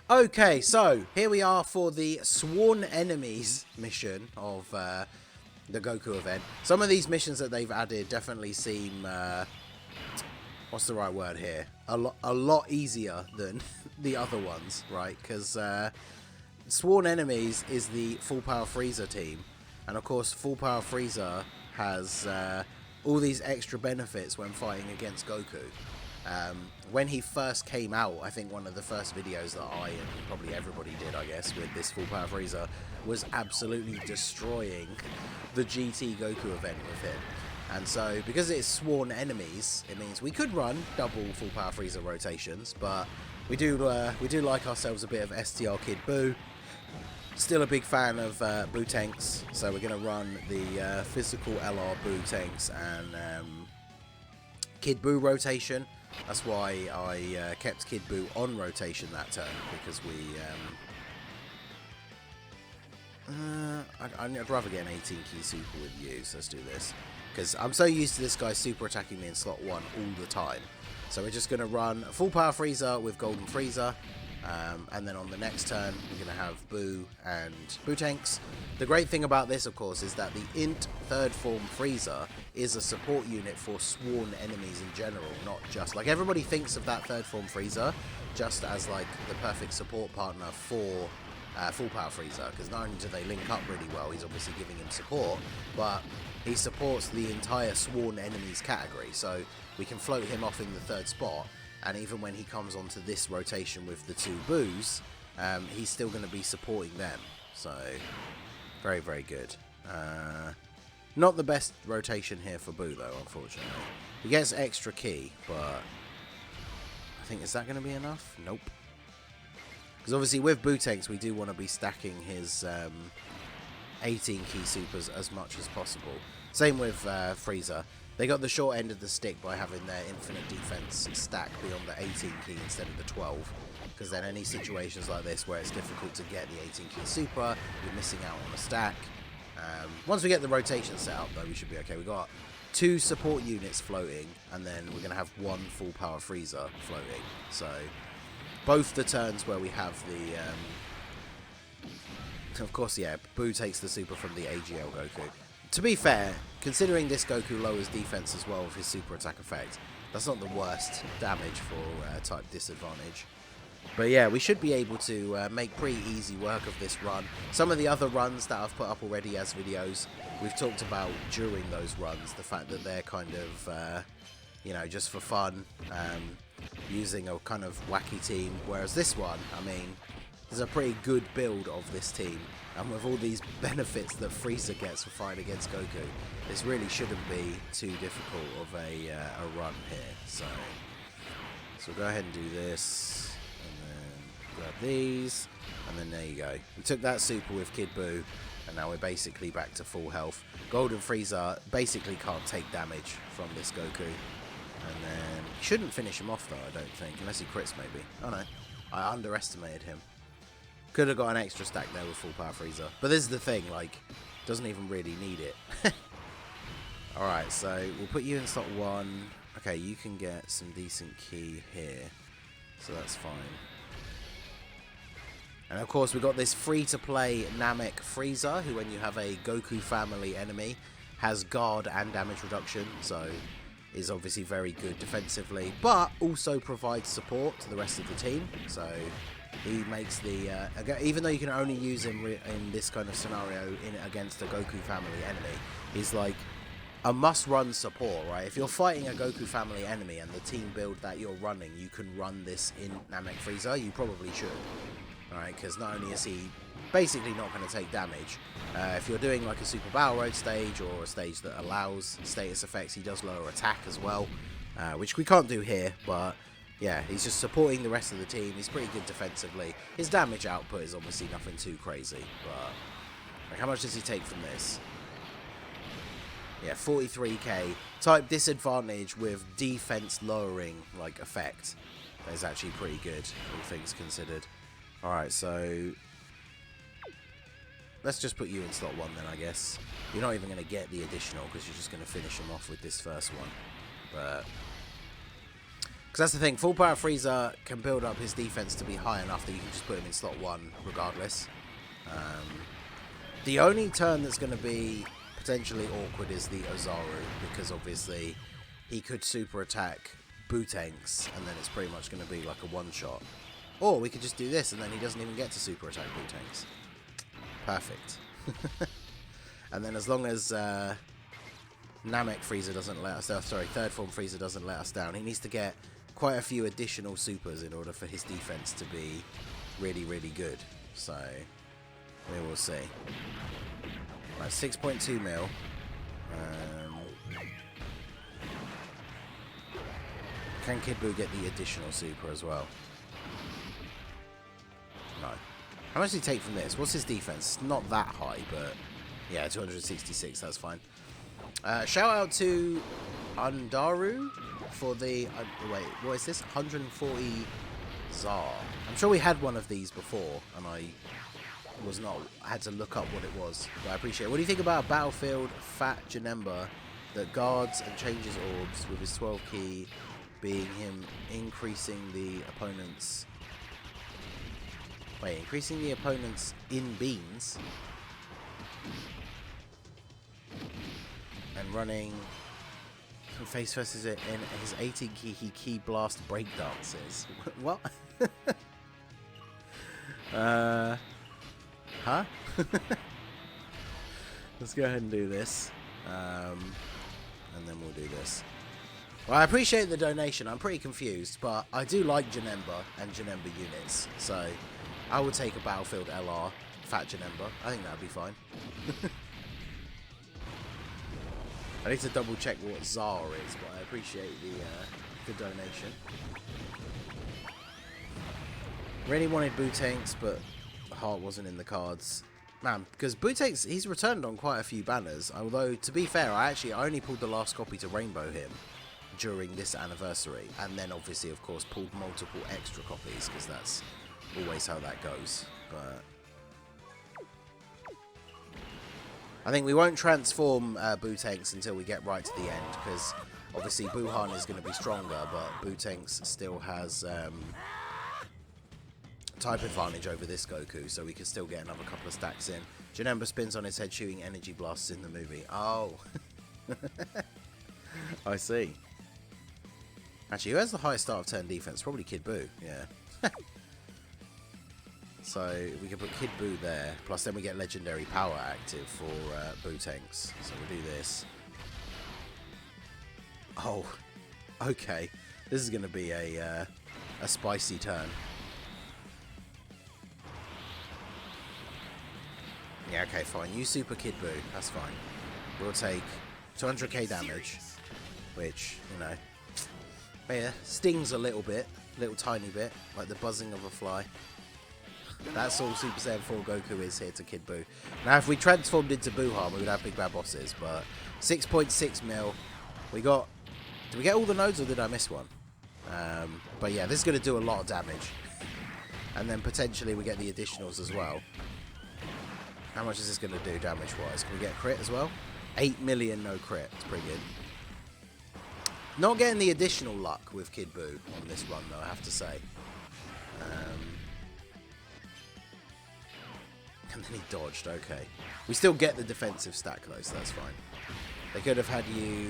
Okay, so here we are for the Sworn Enemies mission of the Goku event. Some of these missions that they've added definitely seem, what's the right word here? A lot easier than the other ones, right? Because Sworn Enemies is the Full Power Frieza team. And of course, Full Power Frieza has all these extra benefits when fighting against Goku. When he first came out, I think one of the first videos that I and probably everybody did, I guess, with this Full Power Frieza was absolutely destroying the GT Goku event with him. And so, because it's Sworn Enemies, it means we could run double Full Power Frieza rotations, but we do like ourselves a bit of STR Kid Buu. Still a big fan of Buu tanks, so we're going to run the physical LR Buu tanks and Kid Buu rotation. That's why I kept Kid Buu on rotation that turn, because I'd rather get an 18 key super with you, so let's do this. Because I'm so used to this guy super attacking me in slot 1 all the time. So we're just going to run Full Power Frieza with Golden Frieza. And then on the next turn, we're going to have Buu and Buu tanks. The great thing about this, of course, is that the Int Third Form Frieza is a support unit for Sworn Enemies in general, not just... Like, everybody thinks of that Third Form Frieza just as, like, the perfect support partner for Full Power Frieza, because not only do they link up really well, he's obviously giving him support, but he supports the entire Sworn Enemies category, so we can float him off in the third spot. And even when he comes onto this rotation with the two Boos, he's still going to be supporting them. So, very, very good. Not the best rotation here for Buu, though, unfortunately. He gets extra key, but I think, is that going to be enough? Nope. Because obviously with Buu tanks, we do want to be stacking his 18 key supers as much as possible. Same with Frieza. They got the short end of the stick by having their infinite defense stack beyond the 18 key instead of the 12. Because then any situations like this where it's difficult to get the 18 key super, you're missing out on a stack. Once we get the rotation set up, though, we should be okay. We've got 2 support units floating, and then we're going to have 1 Full Power Frieza floating. So, both the turns where we have the... of course, yeah, Buu takes the super from the AGL Goku. To be fair, considering this Goku lowers defense as well with his super attack effect, that's not the worst damage for type disadvantage. But yeah, we should be able to make pretty easy work of this run. Some of the other runs that I've put up already as videos, we've talked about during those runs, the fact that they're kind of, you know, just for fun, using a kind of wacky team. Whereas this one, I mean, there's a pretty good build of this team. And with all these benefits that Frieza gets for fighting against Goku, this really shouldn't be too difficult of a run here. So we'll go ahead and do this, and then grab these, and then there you go. We took that super with Kid Buu, and now we're basically back to full health. Golden Frieza basically can't take damage from this Goku. And then he shouldn't finish him off though, I don't think, unless he crits maybe. Oh no, I underestimated him. Could have got an extra stack there with Full Power Frieza. But this is the thing, like, doesn't even really need it. Alright, so we'll put you in slot 1. Okay, you can get some decent key here. So that's fine. And of course, we've got this free-to-play Namek Frieza, who when you have a Goku family enemy, has guard and damage reduction. So is obviously very good defensively, but also provides support to the rest of the team. So he makes the, even though you can only use him in this kind of scenario against a Goku family enemy, he's like a must-run support, right? If you're fighting a Goku family enemy and the team build that you're running, you can run this in Namek Frieza, you probably should, right? Because not only is he basically not going to take damage, if you're doing like a Super Battle Road stage or a stage that allows status effects, he does lower attack as well, which we can't do here, but yeah, he's just supporting the rest of the team. He's pretty good defensively. His damage output is obviously nothing too crazy, but like, how much does he take from this? Yeah, 43k. Type disadvantage with defense lowering like effect. That is actually pretty good, all things considered. Alright, so let's just put you in slot 1 then, I guess. You're not even going to get the additional because you're just going to finish him off with this first one. But that's the thing. Full power Frieza can build up his defense to be high enough that you can just put him in slot 1 regardless. The only turn that's going to be potentially awkward is the Ozaru, because obviously he could super attack Bootanks and then it's pretty much going to be like a one-shot. Or we could just do this and then he doesn't even get to super attack Bootanks. Perfect. And then as long as Namek Frieza doesn't let us down, sorry, third form Frieza doesn't let us down, he needs to get quite a few additional supers in order for his defense to be really, really good. So we will see. Right, 6.2 mil. Can Kid Buu get the additional super as well? No. How much does he take from this? What's his defense? Not that high, but yeah, 266, that's fine. Shout out to Undaru for the, wait, what is this? 140 Zar. I'm sure we had one of these before, and I had to look up what it was, but I appreciate it. What do you think about Battlefield Fat Janemba that guards and changes orbs with his 12 key, being him increasing the opponent's in beans and running face versus it in his 18 key, he key blast breakdances. What? Huh? Let's go ahead and do this. And then we'll do this. Well, I appreciate the donation. I'm pretty confused, but I do like Janemba and Janemba units. So I would take a Battlefield LR Fat Janemba. I think that would be fine. I need to double check what Zar is, but I appreciate the donation. Really wanted Bootanks, but Heart wasn't in the cards. Man, because Bootanks, he's returned on quite a few banners. Although, to be fair, I only pulled the last copy to Rainbow him during this anniversary. And then, obviously, of course, pulled multiple extra copies, because that's always how that goes. But I think we won't transform Bootanks until we get right to the end, because obviously Buhan is going to be stronger, but Bootanks still has type advantage over this Goku, so we can still get another couple of stacks in. Janemba spins on his head shooting energy blasts in the movie. Oh. I see. Actually, who has the highest start of turn defense? Probably Kid Buu, yeah. So we can put Kid Buu there, plus then we get legendary power active for Bootanks. So we'll do this. Oh, okay. This is going to be a spicy turn. Yeah, okay, fine. You Super Kid Buu. That's fine. We'll take 200k damage, which, you know, yeah, stings a little bit, little tiny bit, like the buzzing of a fly. That's all Super Saiyan 4 Goku is here to Kid Buu. Now, if we transformed into Buhan, we would have big bad bosses, but 6.6 mil. We got... Did we get all the nodes, or did I miss one? But yeah, this is going to do a lot of damage. And then potentially we get the additionals as well. How much is this going to do damage-wise? Can we get crit as well? 8 million no crit. It's pretty good. Not getting the additional luck with Kid Buu on this run, though, I have to say. And then he dodged, okay. We still get the defensive stack, though, so that's fine. They could have had you...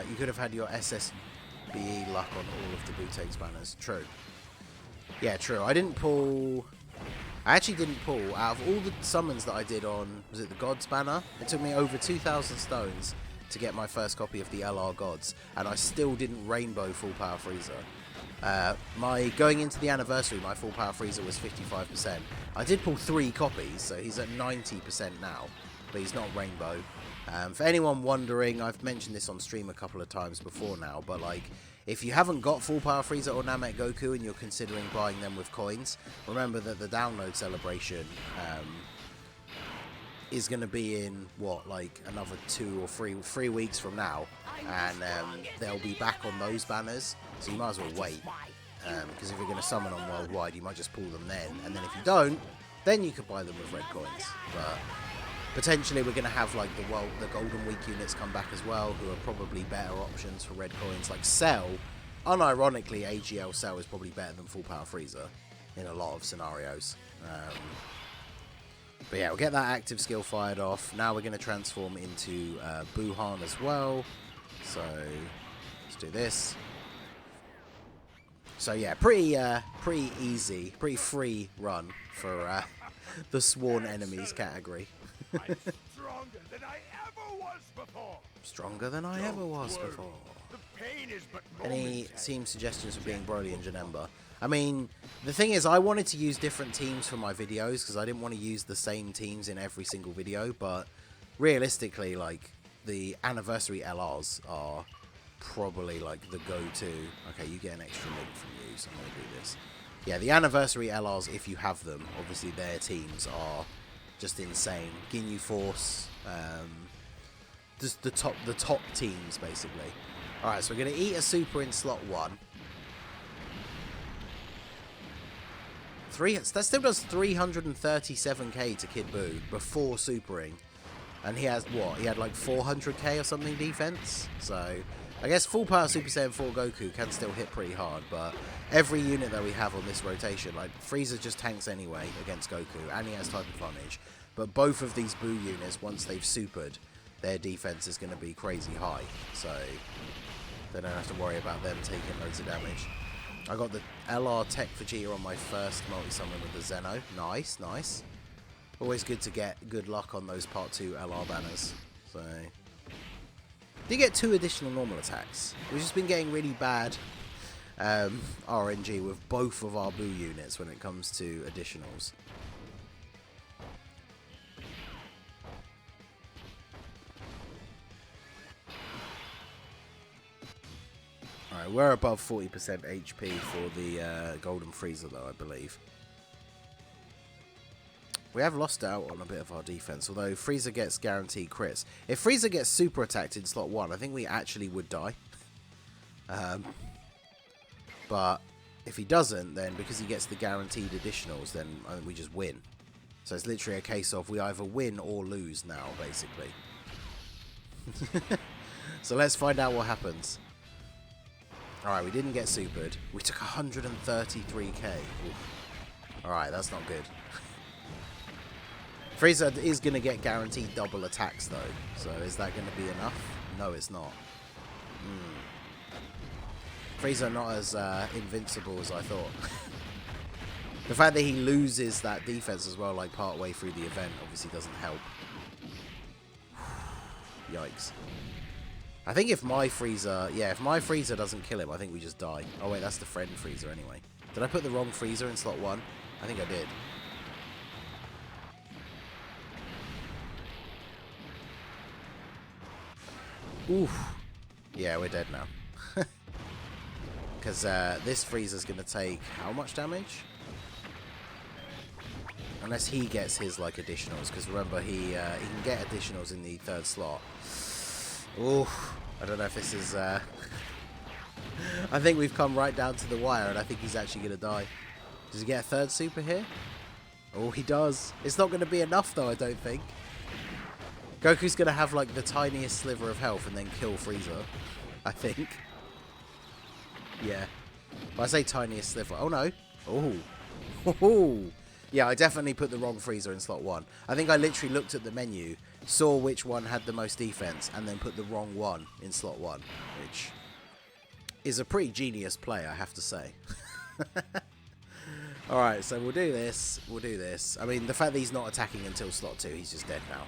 you could have had your SSBE luck on all of the Bootanks banners. True. Yeah, true. I didn't pull... I actually didn't pull, out of all the summons that I did on, was it the Gods banner? It took me over 2,000 stones to get my first copy of the LR Gods, and I still didn't Rainbow Full Power Frieza. Going into the anniversary, my Full Power Frieza was 55%. I did pull 3 copies, so he's at 90% now, but he's not Rainbow. For anyone wondering, I've mentioned this on stream a couple of times before now, but like, if you haven't got Full Power Frieza or Namek Goku and you're considering buying them with coins, remember that the download celebration is going to be in, what, like another 2 or 3 weeks from now, and they'll be back on those banners, so you might as well wait, because if you're going to summon on Worldwide, you might just pull them then, and then if you don't, then you could buy them with red coins. But potentially we're going to have like the Golden Week units come back as well, who are probably better options for red coins. Like Cell unironically, AGL Cell is probably better than Full Power Frieza in a lot of scenarios. But yeah, we'll get that active skill fired off. Now we're going to transform into Buhan as well. So let's do this. So yeah, pretty easy, pretty free run for the Sworn Enemies category. I'm stronger than I ever was before. Stronger than I ever was before. The pain is but Any team suggestions for being Broly and Janemba? I mean, the thing is, I wanted to use different teams for my videos because I didn't want to use the same teams in every single video. But realistically, like, the anniversary LRs are probably like the go-to. Okay, you get an extra link from you, so I'm going to do this. Yeah, the anniversary LRs, if you have them, obviously their teams are just insane. Ginyu Force, just the top teams, basically. Alright, so we're going to eat a super in slot 1. That still does 337k to Kid Buu before supering. And he has, what? He had like 400k or something defense. So, I guess full power Super Saiyan 4 Goku can still hit pretty hard. But every unit that we have on this rotation, like Frieza just tanks anyway against Goku. And he has type advantage. But both of these Buu units, once they've supered, their defense is going to be crazy high. So, they don't have to worry about them taking loads of damage. I got the LR Tech Vegeta on my first multi-summon with the Zeno. Nice, nice. Always good to get good luck on those Part 2 LR banners. So, you get 2 additional normal attacks. We've just been getting really bad RNG with both of our Buu units when it comes to additionals. Alright, we're above 40% HP for the Golden Frieza though, I believe. We have lost out on a bit of our defense, although Frieza gets guaranteed crits. If Frieza gets super attacked in slot 1, I think we actually would die. But if he doesn't, then because he gets the guaranteed additionals, then I think we just win. So it's literally a case of we either win or lose now, basically. So let's find out what happens. Alright, we didn't get supered. We took 133k. Alright, that's not good. Frieza is going to get guaranteed double attacks though. So is that going to be enough? No, it's not. Frieza not as invincible as I thought. The fact that he loses that defense as well, like part way through the event, obviously doesn't help. Yikes. I think if my Frieza, yeah, if my Frieza doesn't kill him, I think we just die. Oh wait, that's the friend Frieza anyway. Did I put the wrong Frieza in slot 1? I think I did. Oof. Yeah, we're dead now. Because this Frieza's going to take how much damage? Unless he gets his like additionals, because remember he can get additionals in the 3rd slot. Ooh, I don't know if this is... I think we've come right down to the wire, and I think he's actually going to die. Does he get a 3rd super here? Oh, he does. It's not going to be enough, though, I don't think. Goku's going to have, like, the tiniest sliver of health and then kill Frieza, I think. Yeah. But I say tiniest sliver. Oh, no. Oh. Yeah, I definitely put the wrong Frieza in slot 1. I think I literally looked at the menu, saw which one had the most defense, and then put the wrong one in slot 1, which is a pretty genius play, I have to say. Alright, so we'll do this. I mean, the fact that he's not attacking until slot 2, he's just dead now.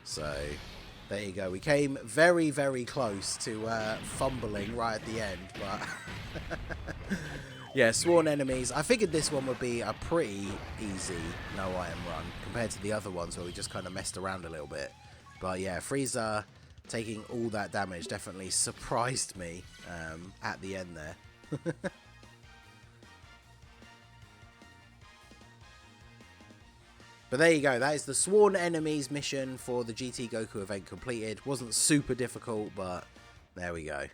So, there you go. We came very, very close to fumbling right at the end, but... Yeah, Sworn Enemies. I figured this one would be a pretty easy no iron run compared to the other ones where we just kind of messed around a little bit. But yeah, Frieza taking all that damage definitely surprised me at the end there. But there you go. That is the Sworn Enemies mission for the GT Goku event completed. Wasn't super difficult, but there we go.